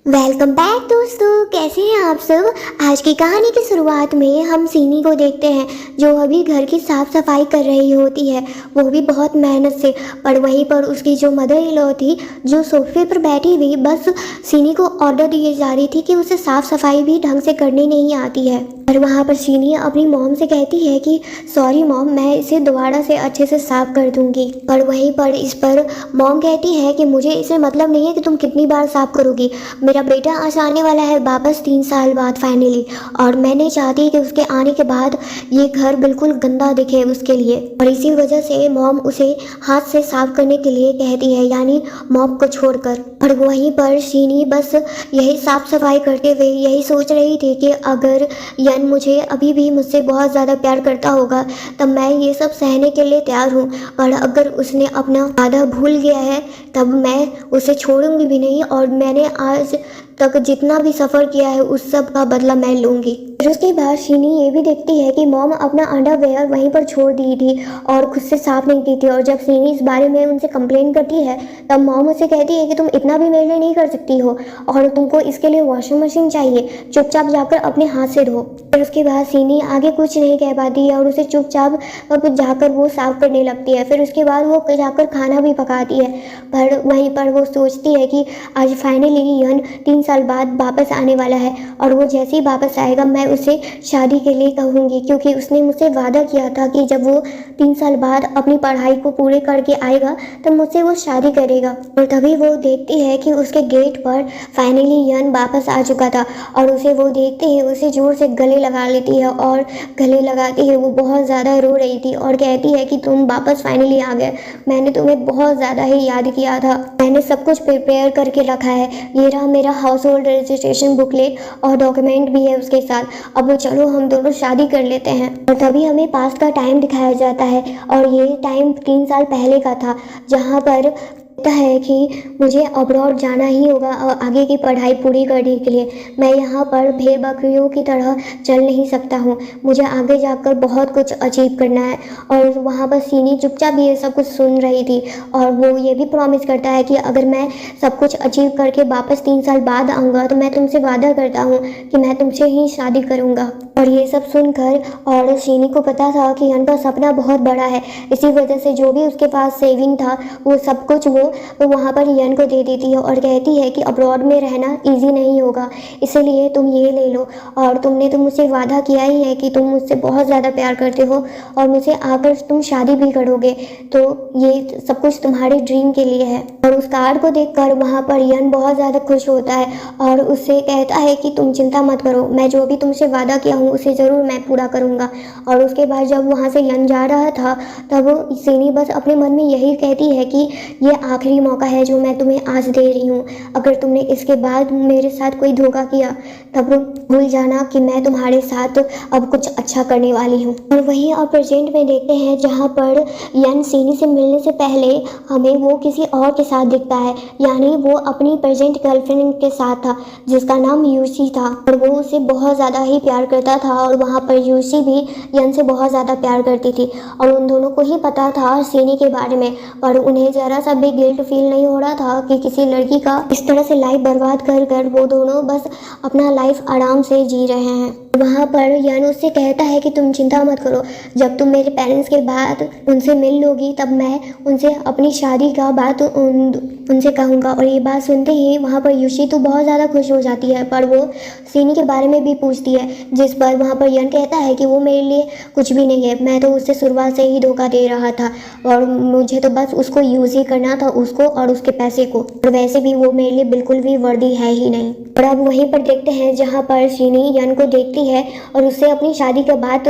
Welcome back दोस्तों, कैसे हैं आप सब। आज की कहानी की शुरुआत में हम सीनी को देखते हैं जो अभी घर की साफ सफाई कर रही होती है, वो भी बहुत मेहनत से। पर वहीं पर उसकी जो मदर इन लॉ थी जो सोफे पर बैठी हुई बस सीनी को ऑर्डर दिए जा रही थी कि उसे साफ सफाई भी ढंग से करनी नहीं आती है। और वहाँ पर सीनी अपनी मॉम से कहती है कि सॉरी मॉम, मैं इसे दोबारा से अच्छे से साफ कर दूंगी। पर वहीं पर इस पर मॉम कहती है कि मुझे इसे मतलब नहीं है कि तुम कितनी बार साफ करोगी। मेरा बेटा आज आने वाला है वापस 3 साल बाद फाइनली, और मैं नहीं चाहती कि उसके आने के बाद ये घर बिल्कुल गंदा दिखे उसके लिए। और इसी वजह से मॉम उसे हाथ से साफ करने के लिए कहती है, यानी मॉम को छोड़कर। और वहीं पर सीनी बस यही साफ सफाई करते हुए यही सोच रही थी कि अगर यन मुझे अभी भी मुझसे बहुत ज़्यादा प्यार करता होगा तब मैं ये सब सहने के लिए तैयार हूँ, और अगर उसने अपना आधा भूल गया है तब मैं उसे छोड़ूंगी भी नहीं, और मैंने आज तक जितना भी सफ़र किया है उस सब का बदला मैं लूँगी। फिर उसके बाद शीनी ये भी देखती है कि मॉम अपना अंडरवेयर वहीं पर छोड़ दी थी और खुद से साफ नहीं की थी। और जब शीनी इस बारे में उनसे कंप्लेन करती है तब मॉम उसे कहती है कि तुम इतना भी मेरे लिए नहीं कर सकती हो, और तुमको इसके लिए वॉशिंग मशीन चाहिए, चुपचाप जाकर अपने हाथ से धो। फिर उसके बाद शीनी आगे कुछ नहीं कह पाती है और उसे चुपचाप जाकर वो साफ करने लगती है। फिर उसके बाद वो जाकर खाना भी पकाती है। पर वहीं पर वो सोचती है कि आज फाइनली यन 3 साल बाद वापस आने वाला है, और वो जैसे ही वापस आएगा मैं उसे शादी के लिए कहूँगी, क्योंकि उसने मुझसे वादा किया था कि जब वो 3 साल बाद अपनी पढ़ाई को पूरे करके आएगा तब मुझसे वो शादी करेगा। और तभी वो देखती है कि उसके गेट पर फाइनली यन वापस आ चुका था, और उसे वो देखते ही उसे जोर से गले लगा लेती है, और गले लगाते ही वो बहुत ज़्यादा रो रही थी और कहती है कि तुम वापस फाइनली आ गए, मैंने तुम्हें बहुत ज़्यादा ही याद किया था, मैंने सब कुछ प्रिपेयर करके रखा है, ये रहा मेरा हाउस होल्ड रजिस्ट्रेशन बुकलेट और डॉक्यूमेंट भी है उसके साथ, अब चलो हम दोनों शादी कर लेते हैं। और तभी हमें पास्ट का टाइम दिखाया जाता है, और ये टाइम 3 साल पहले का था, जहाँ पर है कि मुझे अब्रॉड जाना ही होगा आगे की पढ़ाई पूरी करने के लिए। मैं यहाँ पर भेड़ बकरियों की तरह चल नहीं सकता हूँ, मुझे आगे जाकर बहुत कुछ अचीव करना है। और वहाँ पर सीनी चुपचाप ये सब कुछ सुन रही थी, और वो ये भी प्रॉमिस करता है कि अगर मैं सब कुछ अचीव करके वापस 3 साल बाद आऊँगा तो मैं तुमसे वादा करता हूँ कि मैं तुमसे ही शादी करूँगा। और ये सब सुनकर और सीनी को पता था कि यन का सपना बहुत बड़ा है, इसी वजह से जो भी उसके पास सेविंग था वो सब कुछ वो वहाँ पर यन को दे देती है और कहती है कि अब्रॉड में रहना इजी नहीं होगा, इसीलिए तुम ये ले लो, और तुमने तो मुझसे वादा किया ही है कि तुम मुझसे बहुत ज़्यादा प्यार करते हो और मुझसे आकर तुम शादी भी करोगे, तो ये सब कुछ तुम्हारे ड्रीम के लिए है। और उस कार्ड को देखकर वहाँ पर यन बहुत ज़्यादा खुश होता है और उससे कहता है कि तुम चिंता मत करो, मैं जो भी तुमसे वादा किया हूँ उसे ज़रूर मैं पूरा करूँगा। और उसके बाद जब वहाँ से यन जा रहा था तब सीनी बस अपने मन में यही कहती है कि ये आखिरी मौका है जो मैं तुम्हें आज दे रही हूँ, अगर तुमने इसके बाद मेरे साथ कोई धोखा किया तब भूल जाना कि मैं तुम्हारे साथ अब कुछ अच्छा करने वाली हूँ। और वहीं अब प्रेजेंट में देखते हैं जहाँ पर यन सीनी से मिलने से पहले हमें वो किसी और के साथ दिखता है, यानी वो अपनी प्रेजेंट गर्लफ्रेंड के साथ था जिसका नाम यूसी था, और वो उसे बहुत ज़्यादा ही प्यार करता था। और वहाँ पर यूसी भी यन से बहुत ज़्यादा प्यार करती थी, और उन दोनों को ही पता था सीनी के बारे में, पर उन्हें ज़रा सा भी गिल्ट फील नहीं हो रहा था कि किसी लड़की का इस तरह से लाइफ बर्बाद कर कर वो दोनों बस अपना लाइफ आराम से जी रहे हैं। वहाँ पर यन उससे कहता है कि तुम चिंता मत करो, जब तुम मेरे पेरेंट्स के बाद उनसे मिल लोगी तब मैं उनसे अपनी शादी का बात उनसे कहूँगा। और ये बात सुनते ही वहाँ पर यूशी तो बहुत ज़्यादा खुश हो जाती है, पर वो सीनी के बारे में भी पूछती है, जिस पर वहाँ पर यन कहता है कि वो मेरे लिए कुछ भी नहीं है, मैं तो उससे शुरुआत से ही धोखा दे रहा था और मुझे तो बस उसको यूज़ ही करना था, उसको और उसके पैसे को, और वैसे भी वो मेरे लिए बिल्कुल भी वर्दी है ही नहीं। और अब वहीं पर देखते हैं जहाँ पर सीनी यन को देखती है और उससे अपनी शादी के बाद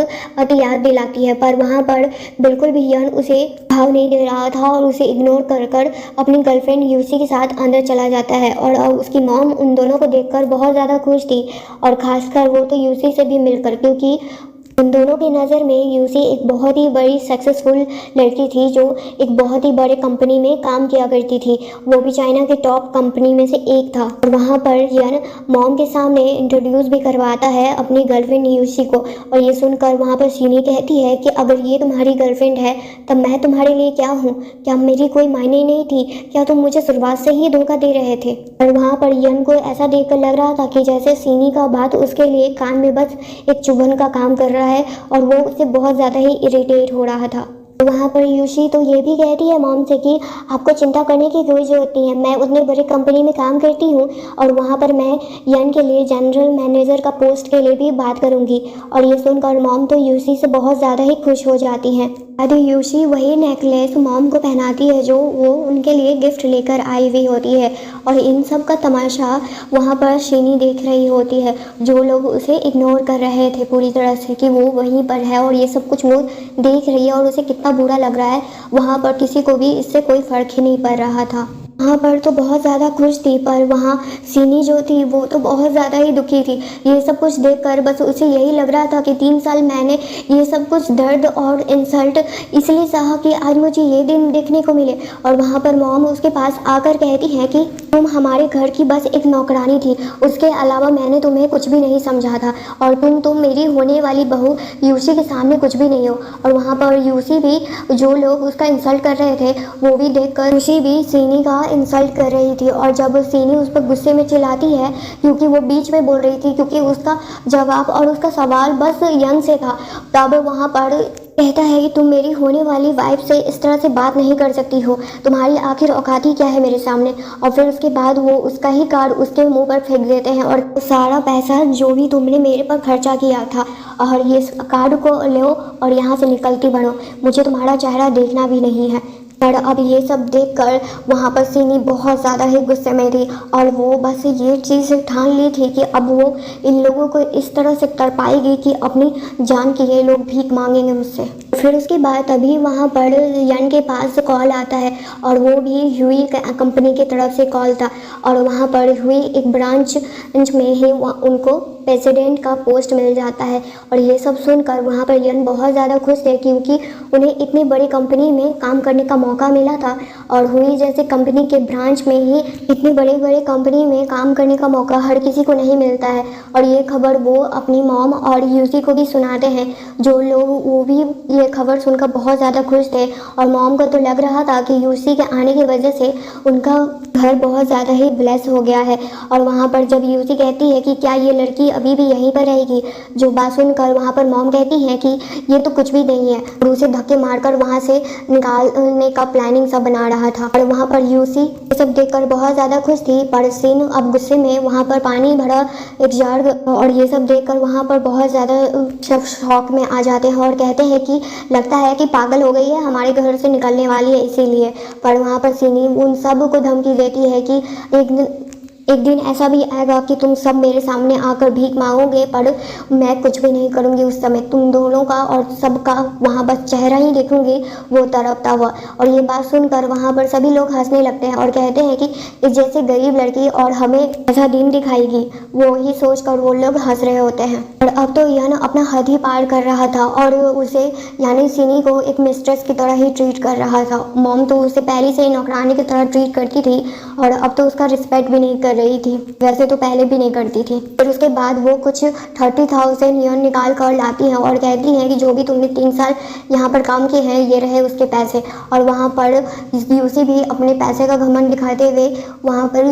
याद दिलाती है, पर वहाँ पर बिल्कुल भी यन उसे भाव नहीं दे रहा था और उसे इग्नोर कर कर अपनी गर्लफ्रेंड यूसी के साथ अंदर चला जाता है। और अब उसकी मॉम उन दोनों को देखकर बहुत ज़्यादा खुश थी, और खासकर वो तो यूसी से भी मिलकर, क्योंकि उन दोनों की नज़र में यूसी एक बहुत ही बड़ी सक्सेसफुल लड़की थी जो एक बहुत ही बड़े कंपनी में काम किया करती थी, वो भी चाइना के टॉप कंपनी में से एक था। और वहाँ पर यन मॉम के सामने इंट्रोड्यूस भी करवाता है अपनी गर्लफ्रेंड यूसी को। और ये सुनकर वहाँ पर सीनी कहती है कि अगर ये तुम्हारी गर्लफ्रेंड है तब मैं तुम्हारे लिए क्या हूँ, क्या मेरी कोई मायने नहीं थी, क्या तुम मुझे शुरुआत से ही धोखा दे रहे थे। और वहाँ पर यन को ऐसा देखकर लग रहा था कि जैसे सीनी का बात उसके लिए कान में बस एक चुभन का काम कर रहा है और वो उससे बहुत ज़्यादा ही इरिटेट हो रहा था। वहाँ पर यूशी तो ये भी कहती है मॉम से कि आपको चिंता करने की कोई ज़रूरत नहीं है, मैं उतनी बड़ी कंपनी में काम करती हूँ और वहाँ पर मैं यन के लिए जनरल मैनेजर का पोस्ट के लिए भी बात करूँगी। और ये सुनकर मॉम तो यूशी से बहुत ज़्यादा ही खुश हो जाती हैं। आदि यूशी वही नेकलेस मॉम को पहनाती है जो वो उनके लिए गिफ्ट लेकर आई हुई होती है। और इन सब का तमाशा वहाँ पर शीनी देख रही होती है, जो लोग उसे इग्नोर कर रहे थे पूरी तरह से कि वो वहीं पर है और ये सब कुछ वो देख रही है और उसे कितना बुरा लग रहा है। वहाँ पर किसी को भी इससे कोई फ़र्क ही नहीं पड़ रहा था। वहाँ पर तो बहुत ज़्यादा खुश थी, पर वहाँ सीनी जो थी वो तो बहुत ज़्यादा ही दुखी थी। ये सब कुछ देखकर बस उसे यही लग रहा था कि 3 साल मैंने ये सब कुछ दर्द और इंसल्ट इसलिए सहा कि आज मुझे ये दिन देखने को मिले। और वहाँ पर मॉम उसके पास आकर कहती है कि तुम हमारे घर की बस एक नौकरानी थी, उसके अलावा मैंने तुम्हें कुछ भी नहीं समझा था और तुम मेरी होने वाली बहू यूसी के सामने कुछ भी नहीं हो। और वहाँ पर यूसी भी, जो लोग उसका इंसल्ट कर रहे थे वो भी देखकर यूसी भी सीनी का इंसल्ट कर रही थी। और जब सीनी उस पर गुस्से में चिल्लाती है क्योंकि वो बीच में बोल रही थी, क्योंकि उसका जवाब और उसका सवाल बस यन से था, तब वहाँ पर कहता है कि तुम मेरी होने वाली वाइफ से इस तरह से बात नहीं कर सकती हो, तुम्हारी आखिर औकात ही क्या है मेरे सामने। और फिर उसके बाद वो उसका ही कार्ड उसके मुंह पर फेंक देते हैं और सारा पैसा जो भी तुमने मेरे पर खर्चा किया था और ये कार्ड को लो और यहाँ से निकलती बढ़ो, मुझे तुम्हारा चेहरा देखना भी नहीं है। पर अब ये सब देखकर वहाँ पर सीनी बहुत ज़्यादा ही गुस्से में थी और वो बस ये चीज़ ठान ली थी कि अब वो इन लोगों को इस तरह से तड़पाएगी कि अपनी जान के लिए लोग भीख मांगेंगे मुझसे। फिर उसके बाद तभी वहाँ पर यन के पास कॉल आता है और वो भी ह्यूई कंपनी की तरफ से कॉल था। और वहाँ पर ह्यूई एक ब्रांच में ही उनको प्रेसिडेंट का पोस्ट मिल जाता है। और ये सब सुनकर वहाँ पर यन बहुत ज़्यादा खुश थे क्योंकि उन्हें इतनी बड़ी कंपनी में काम करने का मौका मिला था और हुई जैसे कंपनी के ब्रांच में ही इतनी बड़े कंपनी में काम करने का मौका हर किसी को नहीं मिलता है। और ये खबर वो अपनी मॉम और यूसी को भी सुनाते हैं, जो लोग वो भी ये खबर सुनकर बहुत ज़्यादा खुश थे। और मॉम को तो लग रहा था कि यूसी के आने की वजह से उनका घर बहुत ज़्यादा ही ब्लेस हो गया है। और वहाँ पर जब यूसी कहती है कि क्या ये लड़की अभी भी यहीं पर रहेगी, जो बात सुनकर वहाँ पर मॉम कहती है कि ये तो कुछ भी नहीं है और उसे धक्के मारकर वहाँ से निकालने का प्लानिंग सब बना रहा था। और वहाँ पर यूसी ये सब देखकर बहुत ज़्यादा खुश थी, पर सीन अब गुस्से में वहाँ पर पानी भरा एक जार और ये सब देखकर वहाँ पर बहुत ज़्यादा सब शॉक में आ जाते हैं और कहते हैं कि लगता है कि पागल हो गई है, हमारे घर से निकलने वाली है इसीलिए। पर वहाँ पर सीनी उन सब को धमकी देती है कि एक दिन ऐसा भी आएगा कि तुम सब मेरे सामने आकर भीख मांगोगे, पर मैं कुछ भी नहीं करूँगी। उस समय तुम दोनों का और सबका वहाँ बस चेहरा ही देखूँगी वो तड़पता हुआ। और ये बात सुनकर वहाँ पर सभी लोग हंसने लगते हैं और कहते हैं कि इस जैसे गरीब लड़की और हमें ऐसा दिन दिखाएगी, वो ही सोचकर वो लोग हंस रहे होते हैं। और अब तो यन अपना हद ही पार कर रहा था और उसे यानी सीनी को एक मिस्ट्रेस की तरह ही ट्रीट कर रहा था। मॉम तो उसे पहले से ही नौकरानी की तरह ट्रीट करती थी और अब तो उसका रिस्पेक्ट भी नहीं कर रही थी, वैसे तो पहले भी नहीं करती थी। फिर उसके बाद वो कुछ 30,000 यन निकाल कर लाती है और कहती है कि जो भी तुमने 3 साल यहाँ पर काम किए हैं ये रहे उसके पैसे। और वहाँ पर यूसी भी अपने पैसे का घमंड दिखाते हुए वहाँ पर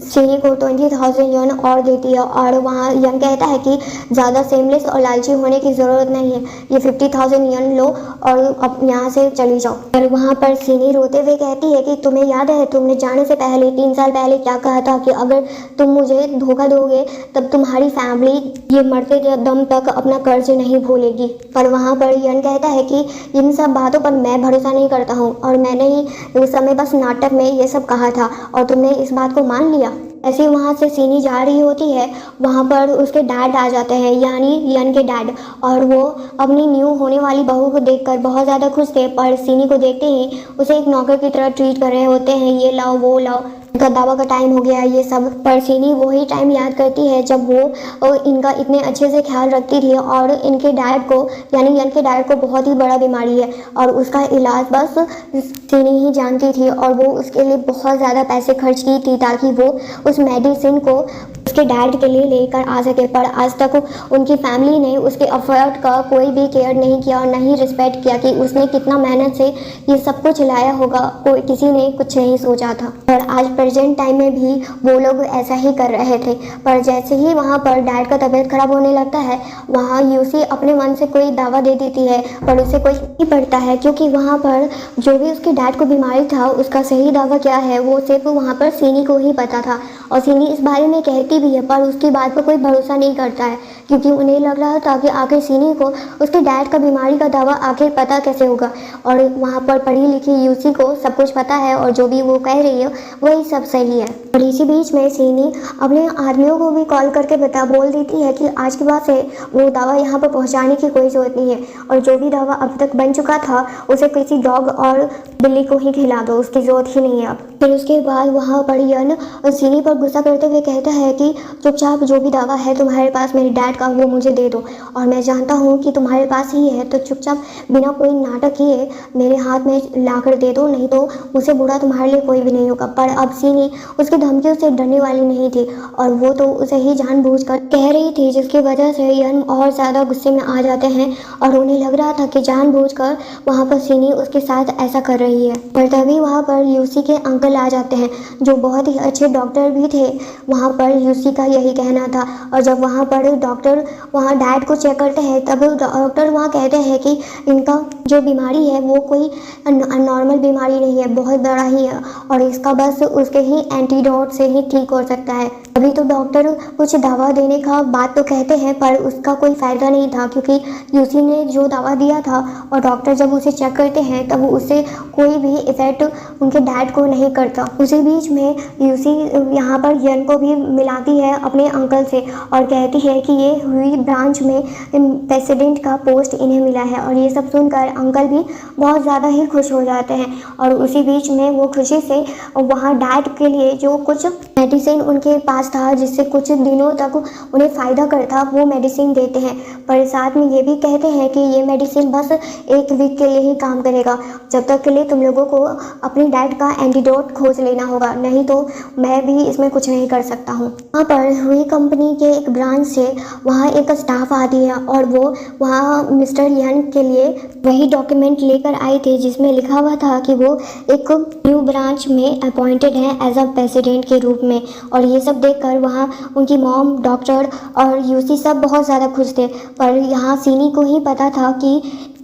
सीनी को 20,000 यन और देती है। और वहाँ यन कहता है कि ज़्यादा सेमलेस और लालची होने की ज़रूरत नहीं है, ये 50,000 यन लो और अब यहाँ से चली जाओ। और वहाँ पर सीनी रोते हुए कहती है कि तुम्हें याद है तुमने जाने से पहले 3 साल पहले क्या कहा था कि अगर तुम मुझे धोखा दोगे तब तुम्हारी फैमिली ये मरते दम तक अपना कर्ज नहीं भूलेगी। पर वहाँ पर यन कहता है कि इन सब बातों पर मैं भरोसा नहीं करता हूँ और मैंने ही उस समय बस नाटक में ये सब कहा था और तुमने इस बात को मान लिया। ऐसे वहाँ से सीनी जा रही होती है, वहाँ पर उसके डैड आ जाते हैं यानी यन के डैड, और वो अपनी न्यू होने वाली बहू को देखकर बहुत ज़्यादा खुश थे। पर सीनी को देखते ही उसे एक नौकर की तरह ट्रीट कर रहे होते हैं, ये लाओ वो लाओ। इनका दावा का टाइम हो गया ये सब। पर सीनी वही टाइम याद करती है जब वो इनका इतने अच्छे से ख्याल रखती थी और इनके डैड को यानी यन के डैड को बहुत ही बड़ा बीमारी है और उसका इलाज बस सीनी ही जानती थी और वो उसके लिए बहुत ज़्यादा पैसे खर्च की थी ताकि वो उस मेडिसिन को उसके डैड के लिए लेकर आ सके। पर आज तक उनकी फैमिली ने उसके एफर्ट का कोई भी केयर नहीं किया और ना ही रिस्पेक्ट किया कि उसने कितना मेहनत से ये सब कुछ लाया होगा, कोई किसी ने कुछ नहीं सोचा था। और आज प्रेजेंट टाइम में भी वो लोग ऐसा ही कर रहे थे। पर जैसे ही वहाँ पर डैड का तबीयत खराब होने लगता है, वहाँ यूसी अपने मन से कोई दावा दे देती है पर उसे कोई नहीं पड़ता है, क्योंकि वहाँ पर जो भी उसके डैड को बीमारी था उसका सही दावा क्या है वो सिर्फ वहाँ पर सीनी को ही पता था। और सीनी इस बारे में कहती भी है पर उसकी बात पर कोई भरोसा नहीं करता है, क्योंकि उन्हें लग रहा था कि आखिर सीनी को उसके डैड का बीमारी का दावा आखिर पता कैसे होगा। और वहाँ पर पढ़ी लिखी यूसी को सब कुछ पता है और जो भी वो कह रही है वही सब सही है। और इसी बीच में सीनी अपने आदमियों को भी कॉल करके बोल देती है कि आज के बाद से वो दावा यहाँ पर पहुँचाने की कोई ज़रूरत नहीं है और जो भी दावा अब तक बन चुका था उसे किसी डॉग और बिल्ली को ही खिला दो, उसकी ज़रूरत ही नहीं है अब। फिर उसके बाद वहाँ पर यन सीनी पर गुस्सा करते हुए कहता है कि चुपचाप जो भी दावा है तुम्हारे पास मेरे डैड का वो मुझे दे दो और मैं जानता हूँ कि तुम्हारे पास ही है, तो चुपचाप बिना कोई नाटक किए मेरे हाथ में ला कर दे दो, नहीं तो मुझसे बुरा तुम्हारे लिए कोई भी नहीं होगा। पर अब सीनी उसकी धमकियों से डरने वाली नहीं थी और वो तो उसे ही जानबूझकर कह रही थी, जिसकी वजह से यन और ज़्यादा गुस्से में आ जाते हैं और उन्हें लग रहा था कि जानबूझकर वहाँ पर सीनी उसके साथ ऐसा कर रही है। पर तभी वहाँ पर यूसी के अंकल आ जाते हैं जो बहुत ही अच्छे डॉक्टर भी थे। वहाँ पर यूसी का यही कहना था और जब वहाँ पर डॉक्टर वहाँ डैड को चेक करते हैं तब डॉक्टर वहाँ कहते हैं कि इनका जो बीमारी है वो कोई नॉर्मल बीमारी नहीं है, बहुत बड़ा ही है और इसका बस उसके ही एंटीडोट से ही ठीक हो सकता है। अभी तो डॉक्टर कुछ दवा देने का बात तो कहते हैं पर उसका कोई फ़ायदा नहीं था, क्योंकि यूसी ने जो दवा दिया था और डॉक्टर जब उसे चेक करते हैं तब उससे कोई भी इफ़ेक्ट उनके डैड को नहीं करता। उसी बीच में यूसी यहाँ पर यन को भी मिलाती है अपने अंकल से और कहती है कि ये हुई ब्रांच में प्रेसिडेंट का पोस्ट इन्हें मिला है और ये सब सुनकर अंकल भी बहुत ज़्यादा ही खुश हो जाते हैं। और उसी बीच में वो खुशी से वहाँ डैड के लिए जो कुछ मेडिसिन उनके पास था जिससे कुछ दिनों तक उन्हें फ़ायदा करता वो मेडिसिन देते हैं, पर साथ में ये भी कहते हैं कि ये मेडिसिन बस 1 वीक के लिए ही काम करेगा, जब तक के लिए तुम लोगों को अपने डैड का एंटीडोट खोज लेना होगा, नहीं तो मैं भी इसमें कुछ नहीं कर सकता हूँ। वहाँ पर हुई कंपनी के एक ब्रांच से वहाँ एक स्टाफ आती है और वो वहाँ मिस्टर यन के लिए वही डॉक्यूमेंट लेकर आए थे जिसमें लिखा हुआ था कि वो एक न्यू ब्रांच में अपॉइंटेड हैं एज अ प्रेसिडेंट के रूप में। और ये सब देखकर वहाँ उनकी मॉम, डॉक्टर और यूसी सब बहुत ज़्यादा खुश थे। पर यहाँ सीनी को ही पता था कि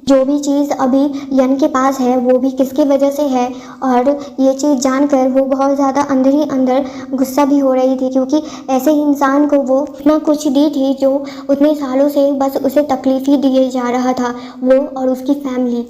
जो भी चीज़ अभी यन के पास है वो भी किसकी वजह से है और ये चीज़ जानकर वो बहुत ज़्यादा अंदर ही अंदर गुस्सा भी हो रही थी, क्योंकि ऐसे ही इंसान को वो इतना कुछ दी थी जो उतने सालों से बस उसे तकलीफ ही दिए जा रहा था, वो और उसकी फैमिली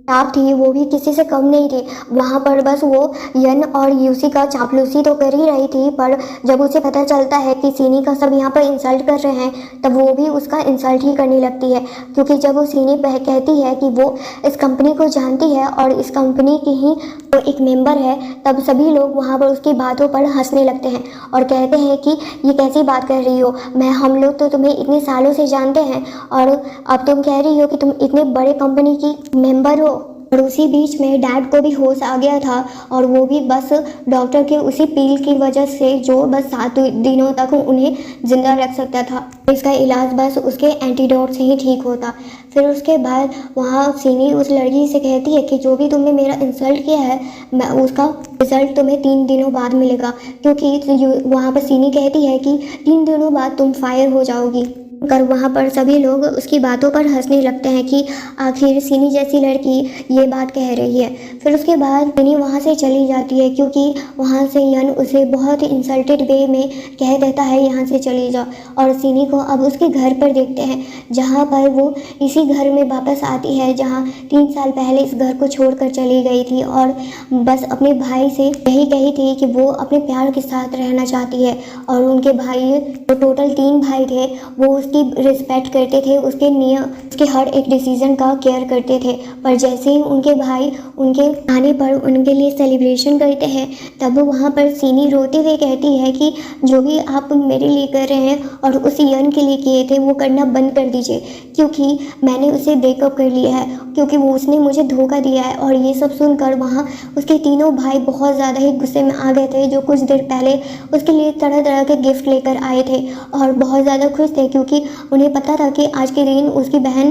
आप थी वो भी किसी से कम नहीं थी। वहाँ पर बस वो यन और यूसी का चापलूसी तो कर ही रही थी, पर जब उसे पता चलता है कि सीनी का सब यहाँ पर इंसल्ट कर रहे हैं तब वो भी उसका इंसल्ट ही करने लगती है, क्योंकि जब वो सीनी कहती है कि वो इस कंपनी को जानती है और इस कंपनी की ही वो एक मेंबर है, तब सभी लोग वहाँ पर उसकी बातों पर हंसने लगते हैं और कहते हैं कि ये कैसी बात कर रही हो, हम लोग तो तुम्हें इतने सालों से जानते हैं और अब तुम कह रही हो कि तुम इतने बड़े कंपनी की मेंबर हो। और उसी बीच में डैड को भी होश आ गया था और वो भी बस डॉक्टर के उसी पील की वजह से जो बस 7 दिनों तक उन्हें ज़िंदा रख सकता था, इसका इलाज बस उसके एंटीडोट से ही ठीक होता। फिर उसके बाद वहाँ सीनी उस लड़की से कहती है कि जो भी तुमने मेरा इंसल्ट किया है मैं उसका रिजल्ट तुम्हें 3 दिनों बाद मिलेगा, क्योंकि वहाँ पर सीनी कहती है कि 3 दिनों बाद तुम फायर हो जाओगी। कर वहाँ पर सभी लोग उसकी बातों पर हंसने लगते हैं कि आखिर सीनी जैसी लड़की ये बात कह रही है। फिर उसके बाद सीनी वहाँ से चली जाती है, क्योंकि वहाँ से यन उसे बहुत ही इंसल्टेड वे में कह देता है यहाँ से चली जाओ। और सीनी को अब उसके घर पर देखते हैं, जहाँ पर वो इसी घर में वापस आती है जहाँ 3 साल पहले इस घर को छोड़कर चली गई थी और बस अपने भाई से यही कही थी कि वो अपने प्यार के साथ रहना चाहती है। और उनके भाई, वो टोटल 3 भाई थे, वो उसकी रिस्पेक्ट करते थे, उसके हर एक डिसीज़न का केयर करते थे। पर जैसे ही उनके भाई उनके आने पर उनके लिए सेलिब्रेशन करते हैं, तब वहाँ पर सीनी रोते हुए कहती है कि जो भी आप मेरे लिए कर रहे हैं और उस यन के लिए किए थे वो करना बंद कर दीजिए, क्योंकि मैंने उसे ब्रेकअप कर लिया है, क्योंकि वो उसने मुझे धोखा दिया है। और ये सब सुनकर वहाँ उसके तीनों भाई बहुत ज़्यादा ही गुस्से में आ गए थे, जो कुछ देर पहले उसके लिए तरह तरह के गिफ्ट लेकर आए थे और बहुत ज़्यादा खुश थे, क्योंकि उन्हें पता था कि आज के दिन उसकी बहन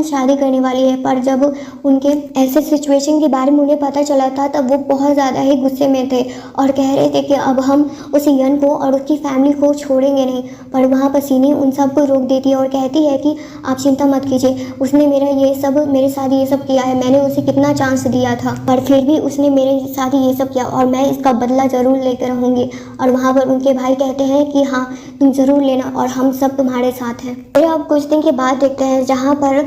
शादी करने वाली है। पर जब उनके ऐसे सिचुएशन के बारे में उन्हें पता चला था, तब वो बहुत ज़्यादा ही गुस्से में थे और कह रहे थे कि अब हम उस यन को और उसकी फैमिली को छोड़ेंगे नहीं। पर वहाँ पर सीनी उन सबको रोक देती है और कहती है कि आप चिंता मत कीजिए, उसने मेरे साथ ये सब किया है, मैंने उसे कितना चांस दिया था, पर फिर भी उसने मेरे साथ ये सब किया और मैं इसका बदला ज़रूर लेकर रहूँगी। और वहाँ पर उनके भाई कहते हैं कि हाँ, तुम ज़रूर लेना और हम सब तुम्हारे साथ हैं। फिर अब कुछ दिन के बाद देखते हैं जहाँ पर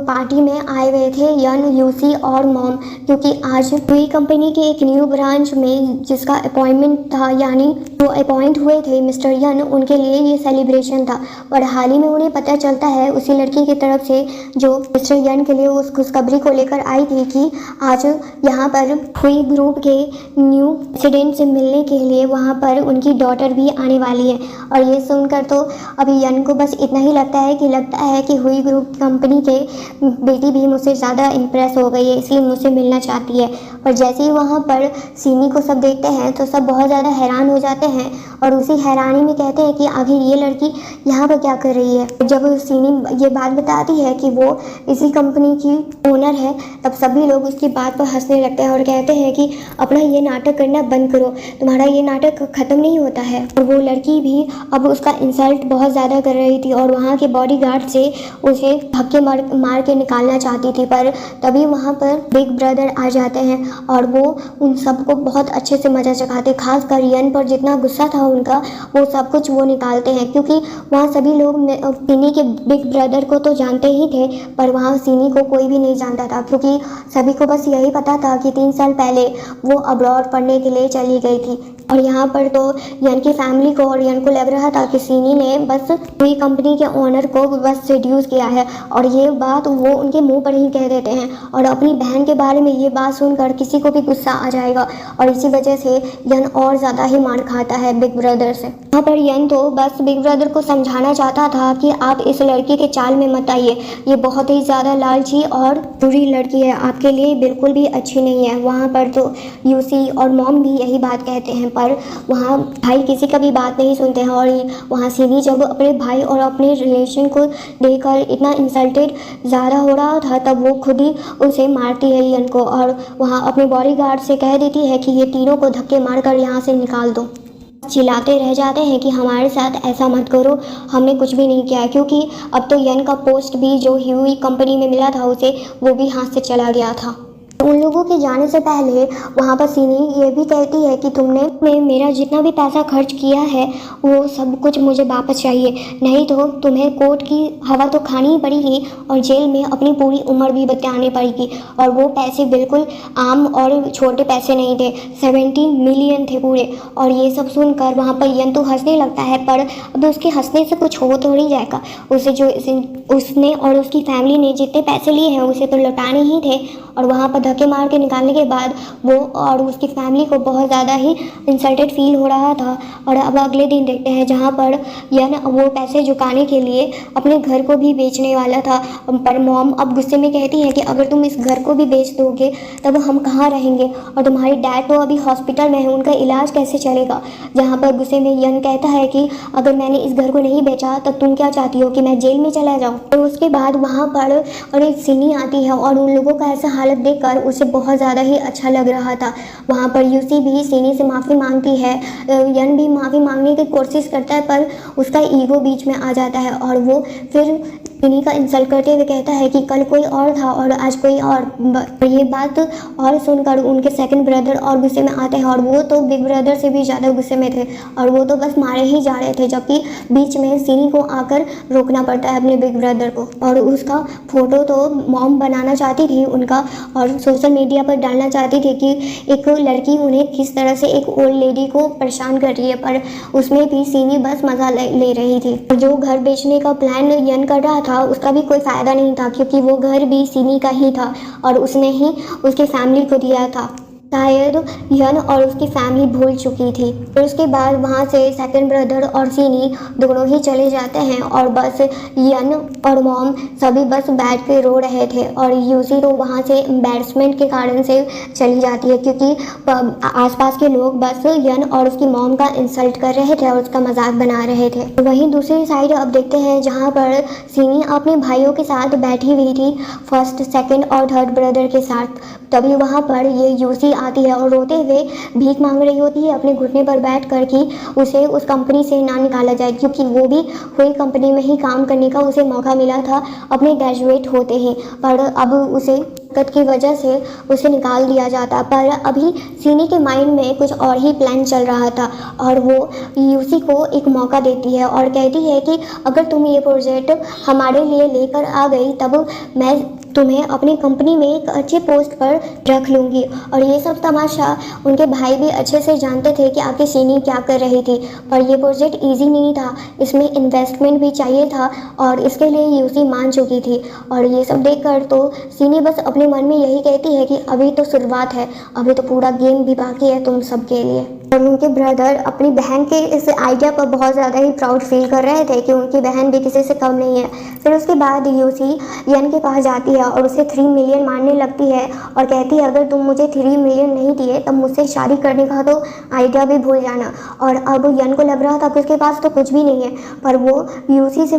पार्टी में आए हुए थे यन, यूसी और मॉम, क्योंकि आज हुई कंपनी के एक न्यू ब्रांच में जिसका अपॉइंटमेंट था, यानी वो अपॉइंट हुए थे मिस्टर यन, उनके लिए ये सेलिब्रेशन था। और हाल ही में उन्हें पता चलता है उसी लड़की की तरफ से जो मिस्टर यन के लिए उस खुशखबरी को लेकर आई थी कि आज यहाँ पर हुई ग्रुप के न्यू प्रेसिडेंट से मिलने के लिए वहाँ पर उनकी डॉटर भी आने वाली है। और ये सुनकर तो अभी यन को बस इतना ही लगता है कि हुई ग्रुप कंपनी के बेटी भी मुझसे ज़्यादा इम्प्रेस हो गई है, इसलिए मुझसे मिलना चाहती है। पर जैसे ही वहाँ पर सीनी को सब देखते हैं तो सब बहुत ज़्यादा हैरान हो जाते हैं और उसी हैरानी में कहते हैं कि आखिर ये लड़की यहाँ पर क्या कर रही है। जब सीनी ये बात बताती है कि वो इसी कंपनी की ओनर है, तब सभी लोग उसकी बात पर हंसने लगते हैं और कहते हैं कि अपना ये नाटक करना बंद करो, तुम्हारा ये नाटक ख़त्म नहीं होता है। और वो लड़की भी अब उसका इंसल्ट बहुत ज़्यादा कर रही थी और वहाँ के बॉडीगार्ड से उसे धक्के मार के निकालना चाहती थी। पर तभी वहाँ पर बिग ब्रदर आ जाते हैं और वो उन सबको बहुत अच्छे से मज़ा चखाते, खासकर यन पर जितना गुस्सा था उनका, वो सब कुछ वो निकालते हैं, क्योंकि वहाँ सभी लोग सीनी के बिग ब्रदर को तो जानते ही थे, पर वहाँ सीनी को कोई भी नहीं जानता था, क्योंकि सभी को बस यही पता था कि 3 साल पहले वो अब्रॉड पढ़ने के लिए चली गई थी। और यहाँ पर तो यन की फैमिली को और यन को लग रहा था कि सीनी ने बस पूरी कंपनी के ओनर को बस सेड्यूस किया है, और ये बात वो उनके मुंह पर ही कह देते हैं। और अपनी बहन के बारे में ये बात सुनकर किसी को भी गुस्सा आ जाएगा और इसी वजह से यन और ज़्यादा ही मार खाता है बिग ब्रदर से। यहाँ पर यन तो बस बिग ब्रदर को समझाना चाहता था कि आप इस लड़की के चाल में मत आइए, ये बहुत ही ज़्यादा लालची और बुरी लड़की है, आपके लिए बिल्कुल भी अच्छी नहीं है। वहाँ पर तो यूसी और मॉम भी यही बात कहते हैं, पर वहाँ भाई किसी का भी बात नहीं सुनते हैं। और वहाँ सीनी जब अपने भाई और अपने रिलेशन को देखकर इतना इंसल्टेड ज़्यादा हो रहा था, तब वो खुद ही उसे मारती है यन को और वहाँ अपने बॉडीगार्ड से कह देती है कि ये तीनों को धक्के मारकर यहाँ से निकाल दो। चिल्लाते रह जाते हैं कि हमारे साथ ऐसा मत करो, हमने कुछ भी नहीं किया है, क्योंकि अब तो यन का पोस्ट भी जो हुई कंपनी में मिला था उसे, वो भी हाथ से चला गया था। उन लोगों के जाने से पहले वहाँ पर सीनी ये भी कहती है कि तुमने मेरा जितना भी पैसा खर्च किया है वो सब कुछ मुझे वापस चाहिए, नहीं तो तुम्हें कोर्ट की हवा तो खानी ही पड़ेगी और जेल में अपनी पूरी उम्र भी बितानी पड़ेगी। और वो पैसे बिल्कुल आम और छोटे पैसे नहीं थे, 70 मिलियन थे पूरे। और ये सब सुनकर वहाँ पर यन तो हंसने लगता है, पर अब उसके हंसने से कुछ हो थोड़ी जाएगा, उसने और उसकी फैमिली ने जितने पैसे लिए हैं उसे तो लौटाने ही थे। और वहाँ पर धक्के मार के निकालने के बाद वो और उसकी फैमिली को बहुत ज़्यादा ही इंसल्टेड फील हो रहा था। और अब अगले दिन देखते हैं जहाँ पर यन वो पैसे चुकाने के लिए अपने घर को भी बेचने वाला था, पर मॉम अब गुस्से में कहती है कि अगर तुम इस घर को भी बेच दोगे तब हम कहाँ रहेंगे, और तुम्हारे डैड तो अभी हॉस्पिटल में है, उनका इलाज कैसे चलेगा। जहाँ पर गुस्से में यन कहता है कि अगर मैंने इस घर को नहीं बेचा तब तुम क्या चाहती हो कि मैं जेल में चला जाऊँ। और उसके बाद वहाँ पर और एक सीनी आती है और उन लोगों का ऐसा हालत देखकर उसे बहुत ज़्यादा ही अच्छा लग रहा था। वहाँ पर यूसी भी सीनी से माफ़ी मांगती है, यन भी माफ़ी मांगने की कोशिश करता है, पर उसका ईगो बीच में आ जाता है और वो फिर सिनी का इंसल्ट करते हुए कहता है कि कल कोई और था और आज कोई और। ये बात और सुनकर उनके सेकंड ब्रदर और गुस्से में आते हैं और वो तो बिग ब्रदर से भी ज़्यादा गुस्से में थे और वो तो बस मारे ही जा रहे थे, जबकि बीच में सिनी को आकर रोकना पड़ता है अपने बिग ब्रदर को। और उसका फ़ोटो तो मॉम बनाना चाहती थी उनका और सोशल मीडिया पर डालना चाहती थी कि एक लड़की उन्हें किस तरह से एक ओल्ड लेडी को परेशान कर रही है, पर उसमें भी सिनी बस मज़ा ले रही थी। जो घर बेचने का प्लान यन कर रहा था उसका भी कोई फ़ायदा नहीं था, क्योंकि वो घर भी सिनी का ही था और उसने ही उसकी फैमिली को दिया था। शायद यन और उसकी फैमिली भूल चुकी थी। फिर उसके बाद वहाँ से सेकंड ब्रदर और सिनी दोनों ही चले जाते हैं और बस यन और मॉम सभी बस बैठ के रो रहे थे और यूसी तो वहाँ से एम्बैरसमेंट के कारण से चली जाती है, क्योंकि आसपास के लोग बस यन और उसकी मॉम का इंसल्ट कर रहे थे और उसका मजाक बना रहे थे। वहीं दूसरी साइड अब देखते हैं जहाँ पर सिनी अपने भाइयों के साथ बैठी हुई थी, फर्स्ट सेकेंड और थर्ड ब्रदर के साथ। तभी वहाँ पर ये यूसी आती है और रोते हुए भीख मांग रही होती है अपने घुटने पर बैठ कर कि उसे उस कंपनी से ना निकाला जाए, क्योंकि वो भी वही कंपनी में ही काम करने का उसे मौका मिला था अपने ग्रेजुएट होते ही, पर अब उसे दिक्कत की वजह से उसे निकाल दिया जाता। पर अभी सिनी के माइंड में कुछ और ही प्लान चल रहा था और वो यूसी को एक मौका देती है और कहती है कि अगर तुम ये प्रोजेक्ट हमारे लिए लेकर आ गई तब मैं तुम्हें अपनी कंपनी में एक अच्छे पोस्ट पर रख लूँगी। और ये सब तमाशा उनके भाई भी अच्छे से जानते थे कि आखिर सिनी क्या कर रही थी, पर ये प्रोजेक्ट इजी नहीं था, इसमें इन्वेस्टमेंट भी चाहिए था और इसके लिए यूसी मान चुकी थी। और ये सब देखकर तो सिनी बस अपने मन में यही कहती है कि अभी तो शुरुआत है, अभी तो पूरा गेम भी बाकी है तुम सबके लिए। और उनके ब्रदर अपनी बहन के इस आइडिया पर बहुत ज़्यादा ही प्राउड फील कर रहे थे कि उनकी बहन भी किसी से कम नहीं है। फिर उसके बाद यूसी यन के पास जाती है और उसे 3 मिलियन मारने लगती है और कहती है अगर तुम मुझे 3 मिलियन नहीं दिए तब मुझसे शादी करने का तो आइडिया भी भूल जाना। और अब यन को लग रहा था कि उसके पास तो कुछ भी नहीं है, पर वो यूसी से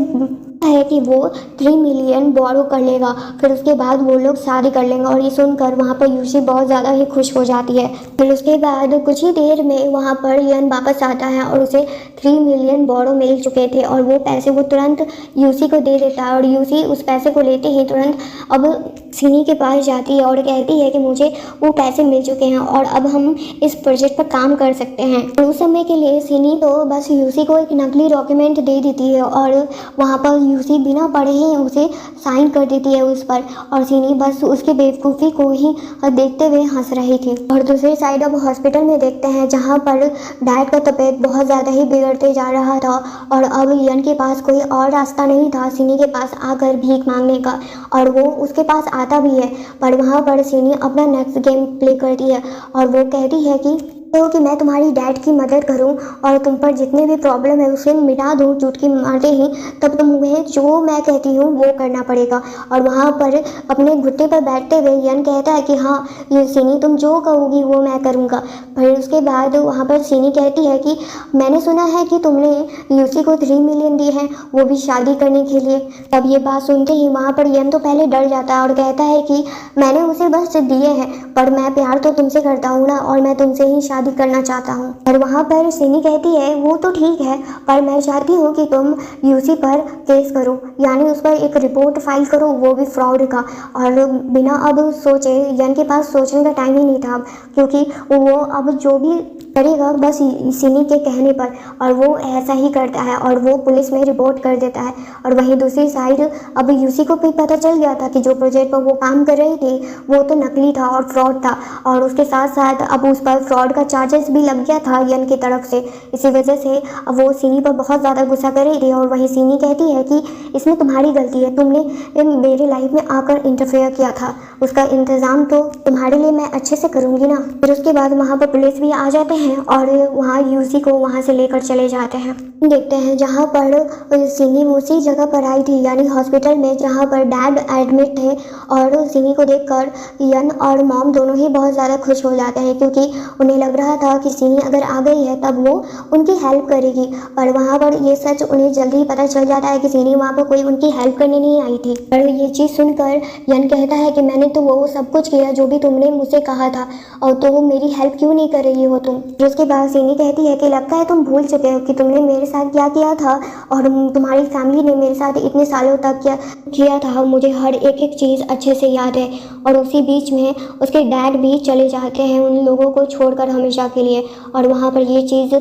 है कि वो 3 मिलियन बोरो कर लेगा, फिर उसके बाद वो लोग शादी कर लेंगे। और ये सुनकर वहाँ पर यूसी बहुत ज़्यादा ही खुश हो जाती है। फिर उसके बाद कुछ ही देर में वहाँ पर यन वापस आता है और उसे 3 मिलियन बोरो मिल चुके थे और वो पैसे वो तुरंत यूसी को दे देता है और यूसी उस पैसे को लेते ही तुरंत अब सिनी के पास जाती है और कहती है कि मुझे वो पैसे मिल चुके हैं और अब हम इस प्रोजेक्ट पर काम कर सकते हैं। और उस समय के लिए सिनी तो बस यूसी को एक नकली डॉक्यूमेंट दे देती है और वहाँ पर यूसी बिना पढ़े ही उसे साइन कर देती है उस पर और सिनी बस उसकी बेवकूफ़ी को ही देखते हुए हंस रही थी। और दूसरी साइड अब हॉस्पिटल में देखते हैं जहाँ पर डैड का तबीयत बहुत ज़्यादा ही बिगड़ते जा रहा था और अब यन के पास कोई और रास्ता नहीं था सिनी के पास आकर भीख मांगने का, और वो उसके पास आता भी है। पर वहाँ पर सिनी अपना नेक्स्ट गेम प्ले करती है और वो कहती है कि मैं तुम्हारी डैड की मदद करूं और तुम पर जितने भी प्रॉब्लम है उसे मिटा दूं चुटकी मारते ही, तब तुम्हें जो मैं कहती हूं वो करना पड़ेगा। और वहाँ पर अपने घुटने पर बैठते हुए यन कहता है कि हाँ ये सिनी तुम जो कहोगी वो मैं करूँगा। फिर उसके बाद वहाँ पर सिनी कहती है कि मैंने सुना है कि तुमने यूसी को 3 मिलियन दिए हैं, वो भी शादी करने के लिए। तब ये बात सुनते ही वहाँ पर यन तो पहले डर जाता है और कहता है कि मैंने उसे बस दिए हैं, पर मैं प्यार तो तुमसे करता हूँ ना और मैं तुमसे ही शादी करना चाहता हूँ। और वहाँ पर सिनी कहती है वो तो ठीक है, पर मैं चाहती हूँ कि तुम यूसी पर केस करो, यानी उस पर एक रिपोर्ट फाइल करो, वो भी फ्रॉड का। और बिना अब सोचे, यन के पास सोचने का टाइम ही नहीं था क्योंकि वो अब जो भी करेगा बस सिनी के कहने पर, और वो ऐसा ही करता है और वो पुलिस में रिपोर्ट कर देता है। और वहीं दूसरी साइड अब यूसी को भी पता चल गया था कि जो प्रोजेक्ट पर वो काम कर रही थी वो तो नकली था और फ्रॉड था, और उसके साथ साथ अब उस पर फ्रॉड का चार्जेस भी लग गया था यन की तरफ से। इसी वजह से अब वो सिनी पर बहुत ज़्यादा गुस्सा कर रही थी और वहीं सिनी कहती है कि इसमें तुम्हारी गलती है, तुमने मेरी लाइफ में आकर इंटरफेयर किया था, उसका इंतज़ाम तो तुम्हारे लिए मैं अच्छे से करूँगी ना। फिर उसके बाद वहाँ पर पुलिस भी आ जाते हैं और वहाँ यूसी को वहाँ से लेकर चले जाते हैं। देखते हैं जहाँ पर सिनी उसी जगह पर आई थी, यानी हॉस्पिटल में जहाँ पर डैड एडमिट थे, और सिनी को देखकर यन और मॉम दोनों ही बहुत ज़्यादा खुश हो जाते हैं क्योंकि उन्हें लग रहा था कि सिनी अगर आ गई है तब वो उनकी हेल्प करेगी। पर वहाँ पर ये सच उन्हें जल्दी ही पता चल जाता है कि सिनी वहाँ पर कोई उनकी हेल्प करने नहीं आई थी। और ये चीज़ सुनकर यन कहता है कि मैंने तो वो सब कुछ किया जो भी तुमने मुझसे कहा था, और तो मेरी हेल्प क्यों नहीं कर रही हो तुम। उसके बाद सिनी कहती है कि लगता है तुम भूल चुके हो कि तुमने मेरे साथ क्या किया था और तुम्हारी फैमिली ने मेरे साथ इतने सालों तक किया था, मुझे हर एक एक चीज़ अच्छे से याद है। और उसी बीच में उसके डैड भी चले जाते हैं उन लोगों को छोड़कर हमेशा के लिए, और वहाँ पर ये चीज़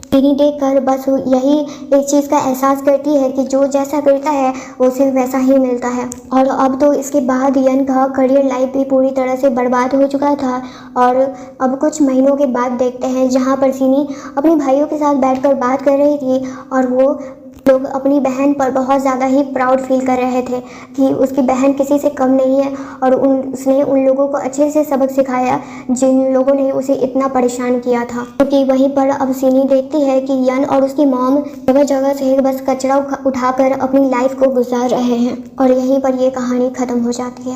सीनी देखकर बस यही एक चीज़ का एहसास करती है कि जो जैसा करता है उसे वैसा ही मिलता है। और अब तो इसके बाद यन का करियर लाइफ भी पूरी तरह से बर्बाद हो चुका था। और अब कुछ महीनों के बाद देखते हैं जहाँ पर सीनी अपने भाइयों के साथ बैठकर बात कर रही थी, और वो लोग अपनी बहन पर बहुत ज़्यादा ही प्राउड फील कर रहे थे कि उसकी बहन किसी से कम नहीं है, और उसने उन लोगों को अच्छे से सबक सिखाया जिन लोगों ने उसे इतना परेशान किया था। क्योंकि वहीं पर अब सीनी देखती है कि यन और उसकी मॉम जगह जगह से बस कचरा उठाकर अपनी लाइफ को गुजार रहे हैं, और यहीं पर ये कहानी ख़त्म हो जाती है।